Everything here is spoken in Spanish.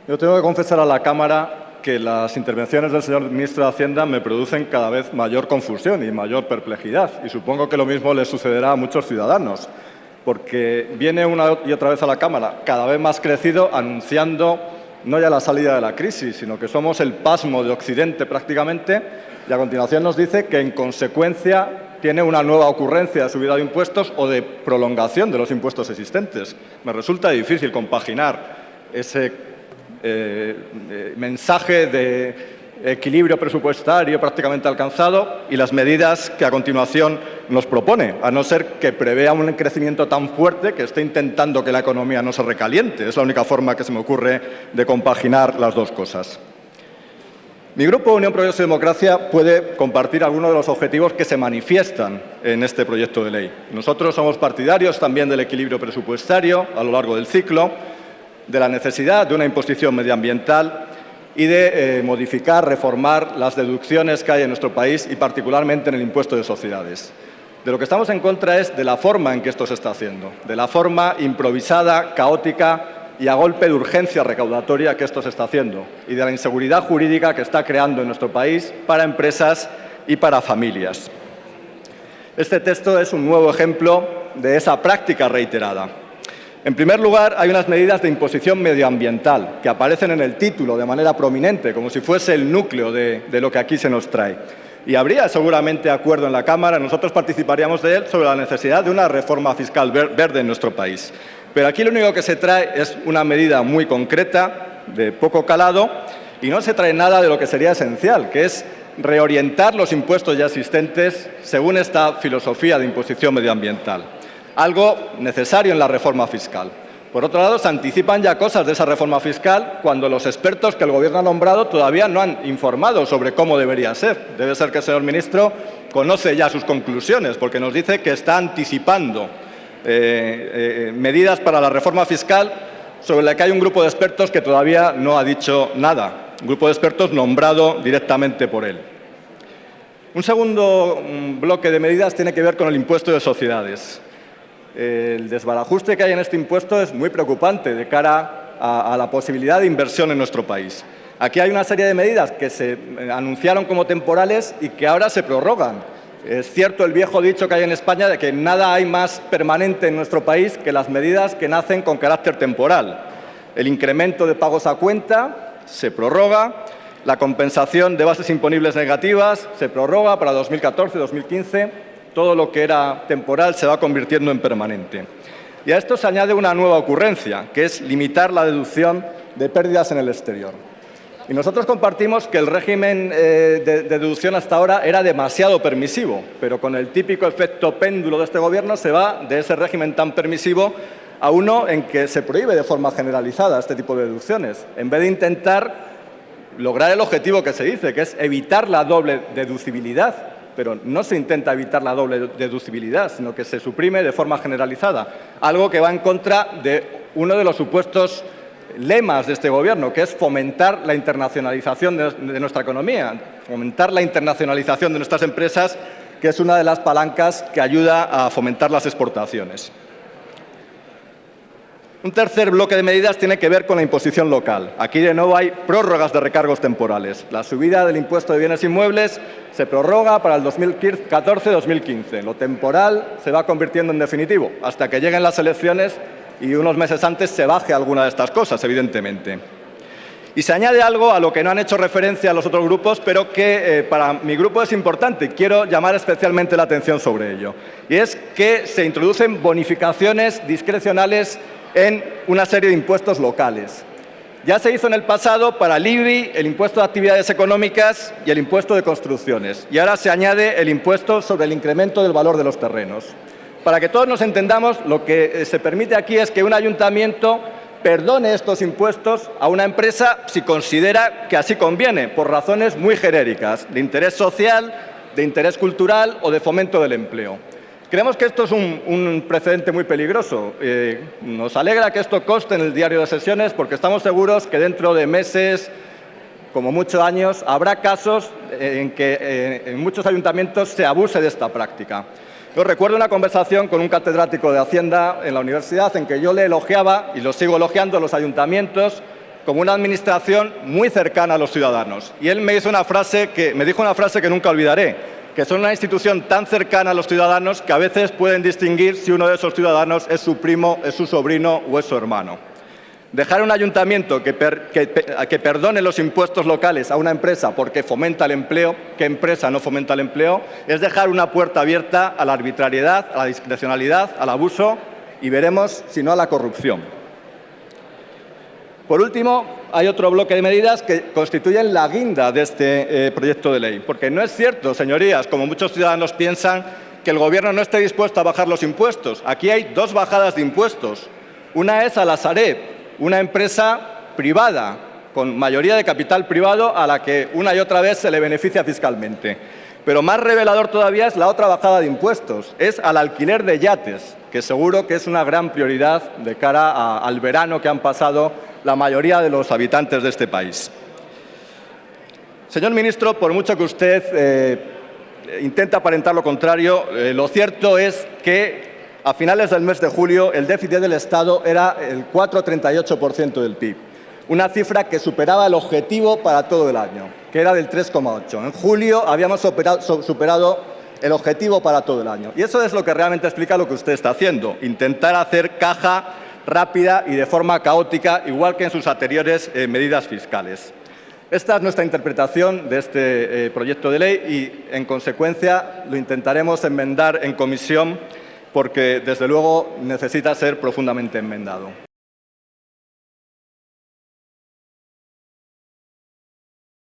Yo tengo que confesar a la Cámara que las intervenciones del señor ministro de Hacienda me producen cada vez mayor confusión y mayor perplejidad. Y supongo que lo mismo le sucederá a muchos ciudadanos, porque viene una y otra vez a la Cámara, cada vez más crecido, anunciando no ya la salida de la crisis, sino que somos el pasmo de Occidente prácticamente, y a continuación nos dice que, en consecuencia, tiene una nueva ocurrencia de subida de impuestos o de prolongación de los impuestos existentes. Me resulta difícil compaginar ese mensaje de equilibrio presupuestario prácticamente alcanzado y las medidas que a continuación nos propone, a no ser que prevea un crecimiento tan fuerte que esté intentando que la economía no se recaliente. Es la única forma que se me ocurre de compaginar las dos cosas. Mi grupo Unión Progreso y Democracia puede compartir algunos de los objetivos que se manifiestan en este proyecto de ley. Nosotros somos partidarios también del equilibrio presupuestario a lo largo del ciclo, de la necesidad de una imposición medioambiental y de modificar, reformar las deducciones que hay en nuestro país y particularmente en el impuesto de sociedades. De lo que estamos en contra es de la forma en que esto se está haciendo, de la forma improvisada, caótica y a golpe de urgencia recaudatoria que esto se está haciendo y de la inseguridad jurídica que está creando en nuestro país para empresas y para familias. Este texto es un nuevo ejemplo de esa práctica reiterada. En primer lugar, hay unas medidas de imposición medioambiental que aparecen en el título de manera prominente, como si fuese el núcleo de lo que aquí se nos trae. Y habría seguramente acuerdo en la Cámara, nosotros participaríamos de él, sobre la necesidad de una reforma fiscal verde en nuestro país. Pero aquí lo único que se trae es una medida muy concreta, de poco calado, y no se trae nada de lo que sería esencial, que es reorientar los impuestos ya existentes según esta filosofía de imposición medioambiental. Algo necesario en la reforma fiscal. Por otro lado, se anticipan ya cosas de esa reforma fiscal cuando los expertos que el Gobierno ha nombrado todavía no han informado sobre cómo debería ser. Debe ser que el señor ministro conoce ya sus conclusiones, porque nos dice que está anticipando medidas para la reforma fiscal sobre la que hay un grupo de expertos que todavía no ha dicho nada. Un grupo de expertos nombrado directamente por él. Un segundo bloque de medidas tiene que ver con el impuesto de sociedades. El desbarajuste que hay en este impuesto es muy preocupante de cara a la posibilidad de inversión en nuestro país. Aquí hay una serie de medidas que se anunciaron como temporales y que ahora se prorrogan. Es cierto el viejo dicho que hay en España de que nada hay más permanente en nuestro país que las medidas que nacen con carácter temporal. El incremento de pagos a cuenta se prorroga, la compensación de bases imponibles negativas se prorroga para 2014-2015. Todo lo que era temporal se va convirtiendo en permanente. Y a esto se añade una nueva ocurrencia, que es limitar la deducción de pérdidas en el exterior. Y nosotros compartimos que el régimen de deducción hasta ahora era demasiado permisivo, pero con el típico efecto péndulo de este Gobierno se va de ese régimen tan permisivo a uno en que se prohíbe de forma generalizada este tipo de deducciones, en vez de intentar lograr el objetivo que se dice, que es evitar la doble deducibilidad. Pero no se intenta evitar la doble deducibilidad, sino que se suprime de forma generalizada, algo que va en contra de uno de los supuestos lemas de este Gobierno, que es fomentar la internacionalización de nuestra economía, fomentar la internacionalización de nuestras empresas, que es una de las palancas que ayuda a fomentar las exportaciones. Un tercer bloque de medidas tiene que ver con la imposición local. Aquí de nuevo hay prórrogas de recargos temporales. La subida del impuesto de bienes inmuebles se prorroga para el 2014-2015. Lo temporal se va convirtiendo en definitivo hasta que lleguen las elecciones y unos meses antes se baje alguna de estas cosas, evidentemente. Y se añade algo a lo que no han hecho referencia los otros grupos, pero que para mi grupo es importante y quiero llamar especialmente la atención sobre ello. Y es que se introducen bonificaciones discrecionales en una serie de impuestos locales. Ya se hizo en el pasado para el IBI, el impuesto de actividades económicas y el impuesto de construcciones. Y ahora se añade el impuesto sobre el incremento del valor de los terrenos. Para que todos nos entendamos, lo que se permite aquí es que un ayuntamiento perdone estos impuestos a una empresa si considera que así conviene, por razones muy genéricas, de interés social, de interés cultural o de fomento del empleo. Creemos que esto es un precedente muy peligroso. Nos alegra que esto conste en el diario de sesiones porque estamos seguros que dentro de meses, como muchos años, habrá casos en que en muchos ayuntamientos se abuse de esta práctica. Yo recuerdo una conversación con un catedrático de Hacienda en la universidad en que yo le elogiaba, y lo sigo elogiando, a los ayuntamientos como una administración muy cercana a los ciudadanos. Y él me dijo una frase que nunca olvidaré, que son una institución tan cercana a los ciudadanos que a veces pueden distinguir si uno de esos ciudadanos es su primo, es su sobrino o es su hermano. Dejar un ayuntamiento que perdone los impuestos locales a una empresa porque fomenta el empleo, ¿qué empresa no fomenta el empleo?, es dejar una puerta abierta a la arbitrariedad, a la discrecionalidad, al abuso y veremos si no a la corrupción. Por último, hay otro bloque de medidas que constituyen la guinda de este proyecto de ley. Porque no es cierto, señorías, como muchos ciudadanos piensan, que el Gobierno no esté dispuesto a bajar los impuestos. Aquí hay dos bajadas de impuestos. Una es a la Sareb, una empresa privada, con mayoría de capital privado, a la que una y otra vez se le beneficia fiscalmente. Pero más revelador todavía es la otra bajada de impuestos, es al alquiler de yates, que seguro que es una gran prioridad de cara al verano que han pasado la mayoría de los habitantes de este país. Señor ministro, por mucho que usted intente aparentar lo contrario, lo cierto es que a finales del mes de julio el déficit del Estado era el 4,38% del PIB, una cifra que superaba el objetivo para todo el año, que era del 3,8%. En julio habíamos superado el objetivo para todo el año. Y eso es lo que realmente explica lo que usted está haciendo, intentar hacer caja rápida y de forma caótica, igual que en sus anteriores medidas fiscales. Esta es nuestra interpretación de este proyecto de ley y, en consecuencia, lo intentaremos enmendar en comisión porque, desde luego, necesita ser profundamente enmendado.